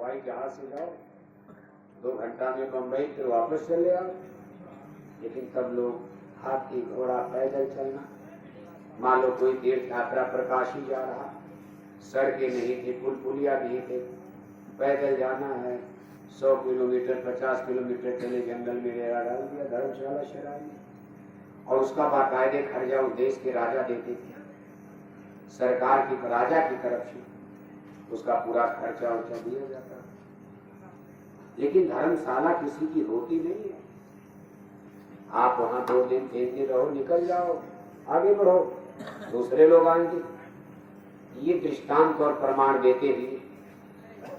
हवाई जहाज से जाओ, 2 घंटा में बम्बई, फिर वापस चले आओ। लेकिन तब लोग हाथी घोड़ा पैदल चलना, मान लो कोई तीर्थ यात्रा पर काशी जा रहा, सड़कें नहीं थी, पुल पुलिया नहीं थे, पैदल जाना है, 100 किलोमीटर 50 किलोमीटर चले, जंगल में डेरा डाल दिया, धर्मशाला शहर में, और उसका बाकायदे खर्चा उस देश के राजा देते थे, सरकार की राजा की तरफ से उसका पूरा खर्चा उर्चा दिया जाता। लेकिन धर्मशाला किसी की होती नहीं है। आप वहां 2 दिन 3 दिन रहो, निकल जाओ, आगे बढ़ो, दूसरे लोग आएंगे। ये दृष्टांत और प्रमाण देते हुए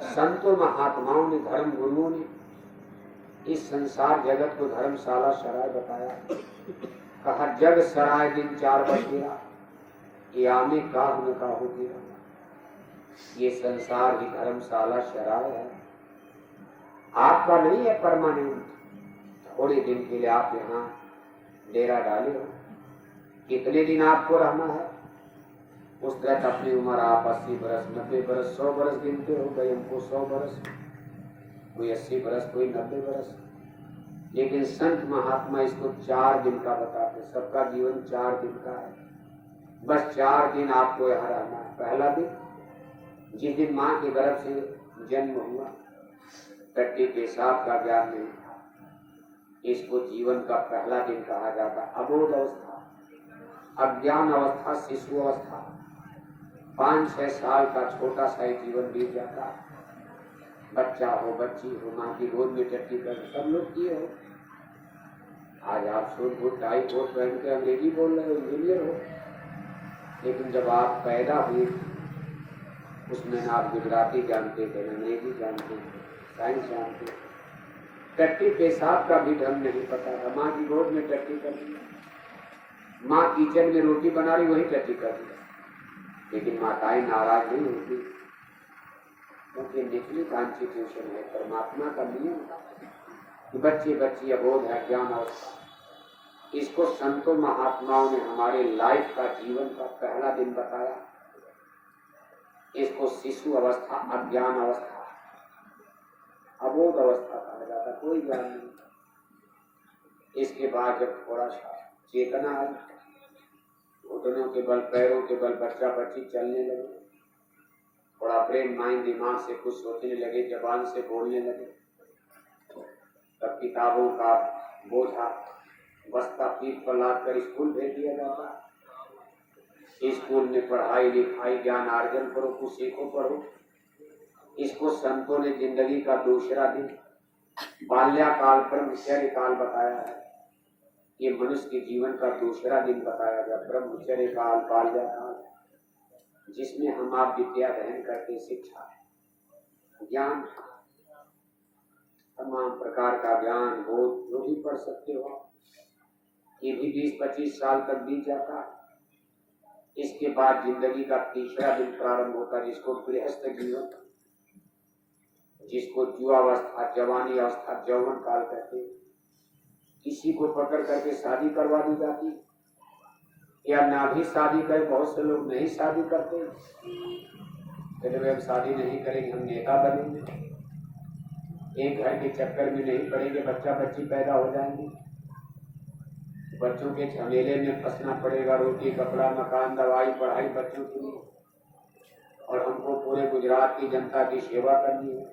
संतों महात्माओं ने, धर्म गुरुओं ने इस संसार जगत को धर्मशाला सराय बताया। कहा जग सराय दिन 4 बजेरा, ये आने काहू न काहू गिरा। ये संसार ही धर्मशाला शराय है, आपका नहीं है परमानेंट। थोड़े दिन के लिए आप यहाँ डेरा डाले हो, कितने दिन आपको रहना है? उस तरह अपनी उम्र आप 80 बरस 90 बरस 100 बरस गिनते हो, भाई हमको 100 बरस, कोई 80 बरस, कोई 90 बरस। लेकिन संत महात्मा इसको 4 दिन का बताते। सबका जीवन 4 दिन का है, बस 4 दिन आपको यहाँ रहना है। पहला दिन जिस दिन माँ के गर्भ से जन्म हुआ, टट्टी पेशाब का ज्ञान नहीं था, इसको जीवन का पहला दिन कहा जाता। अबोध अवस्था, अज्ञान अवस्था, शिशु अवस्था, 5-6 साल का छोटा सा जीवन बीत जाता। बच्चा हो, बच्ची हो, माँ की गोद में टट्टी कर, सब लोग किए हो। आज आप सूट बूट टाई कोट पहन के अंग्रेजी बोल रहे हो, इंजीनियर हो, लेकिन जब आप पैदा हुए उसमें ना आप गुजराती जानते थे, ना अंग्रेजी जानते थे, साइंस जानते थे, टट्टी पेशाब का भी ढंग नहीं पता था। माँ की गोद में टट्टी कर दिया, माँ किचन में रोटी बना रही, वही टट्टी कर दिया। लेकिन माताएं नाराज नहीं होती, क्योंकि निचली कॉन्स्टिट्यूशन है, परमात्मा का नियम कि बच्चे बच्ची अबोध है, ज्ञान अवस्था। इसको संतों महात्माओं ने हमारे लाइफ का, जीवन का पहला दिन बताया। इसको शिशु अवस्था, अज्ञान अवस्था, अबोध अवस्था कहा जाता, कोई ज्ञान नहीं। इसके बाद जब थोड़ा सा चेतना आई, घुटनों के बल, पैरों के बल बच्चा बच्ची चलने लगे, थोड़ा ब्रेन माइंड दिमाग से कुछ सोचने लगे, जबान से बोलने लगे, तब किताबों का बोझा बस्ता पीठ पर लाद कर स्कूल भेज दिया जाता। स्कूल में पढ़ाई लिखाई ज्ञान अर्जन करो, कुछ सीखो, पढ़ो। इसको संतों ने जिंदगी का दूसरा दिन, बाल्याकाल ब्रह्मचर्य काल बताया है। ये मनुष्य के जीवन का दूसरा दिन बताया गया, ब्रह्मचर्य काल, बाल्याकाल, जिसमें हम आप विद्या ग्रहण करके शिक्षा, ज्ञान, तमाम प्रकार का ज्ञान, बोध जो भी पढ़ सकते हो। ये भी 20-25 साल तक बीत जाता। इसके बाद जिंदगी का तीसरा दिन प्रारंभ होता, जिसको गृहस्थ जीवन, जिसको युवावस्था, जवानी अवस्था, यौवन काल कहते। किसी को पकड़ करके शादी करवा दी जाती, या ना भी शादी करे, बहुत से लोग नहीं शादी करते, कहते हम शादी नहीं करेंगे, हम नेता बनेंगे, एक घर के चक्कर में नहीं पड़ेंगे, बच्चा बच्ची पैदा हो जाएंगे, बच्चों के झमेले में फंसना पड़ेगा, रोटी कपड़ा मकान दवाई पढ़ाई बच्चों की, और हमको पूरे गुजरात की जनता की सेवा करनी है,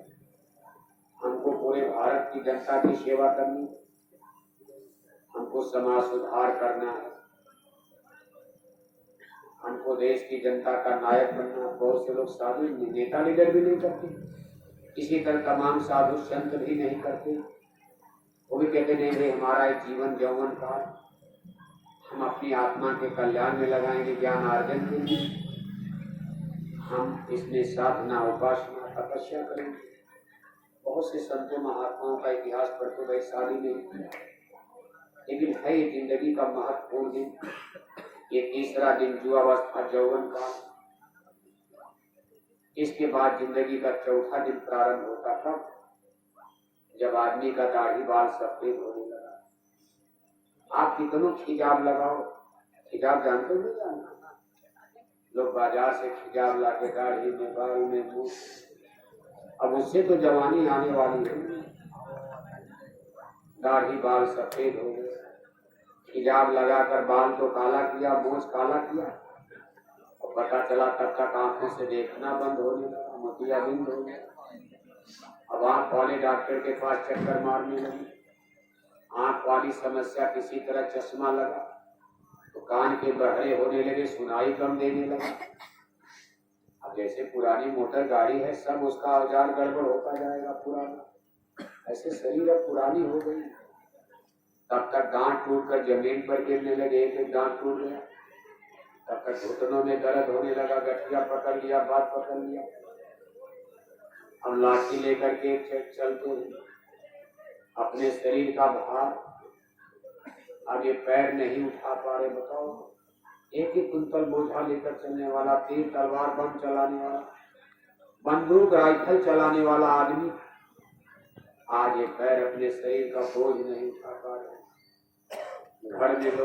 हमको पूरे भारत की जनता की सेवा करनी है, हमको समाज सुधार करना है, हमको देश की जनता का नायक बनना। बहुत से लोग साधु नेता लीडर भी नहीं करते, इसी तरह तमाम साधु संत भी नहीं करते। वो भी कहते नहीं भाई हमारा एक जीवन यौवन का हम अपनी आत्मा के कल्याण में लगाएंगे, ज्ञान अर्जन के लिए हम इसमें साधना उपासना तपस्या करेंगे। बहुत से संतों महात्माओं का इतिहास पढ़ते भाई शादी नहीं किया, लेकिन है ये जिंदगी का महत्वपूर्ण दिन। ये तीसरा दिन युवावस्था यौवन का, इसके बाद जिंदगी का चौथा दिन प्रारंभ होता था, जब आदमी का दाढ़ी बाल सफेद होने लगा। आप कितनों खिजाब लगाओ, खिजाब जानते हो नहीं जानते? लोग बाजार से खिजाब लाके दाढ़ी में, बाल में, मुंह, अब उससे तो जवानी आने वाली है। दाढ़ी बाल सफेद हो गए, हिजाब लगाकर बाल तो काला किया, मोछ काला किया, और पता चला तब तक आंखों से देखना बंद होने लगा, मोतियाबिंद हो गया। अब आंख वाले डॉक्टर के पास चक्कर मारने लगी, आंख वाली समस्या किसी तरह चश्मा लगा तो कान के बहरे होने लगे, सुनाई कम देने लगा। अब जैसे पुरानी मोटर गाड़ी है, सब उसका औजार गड़बड़ होता जाएगा पुराना, ऐसे शरीर अब पुरानी हो गई। तब तक गांठ टूट कर जमीन पर गिरने लगे, एक गांठ टूट गया, तब तक घुटनों में दर्द होने लगा, गठिया पकड़ लिया, बात पकड़ लिया। हम लाठी लेकर के चलते हैं, अपने शरीर का भार आगे पैर नहीं उठा पा रहे। बताओ, एक एक कुंतल बोझा लेकर चलने वाला, तीर तलवार बम चलाने वाला, बंदूक राइफल चलाने वाला आदमी आज ये पैर अपने शरीर का बोझ नहीं उठा पा रहे। घर में लोग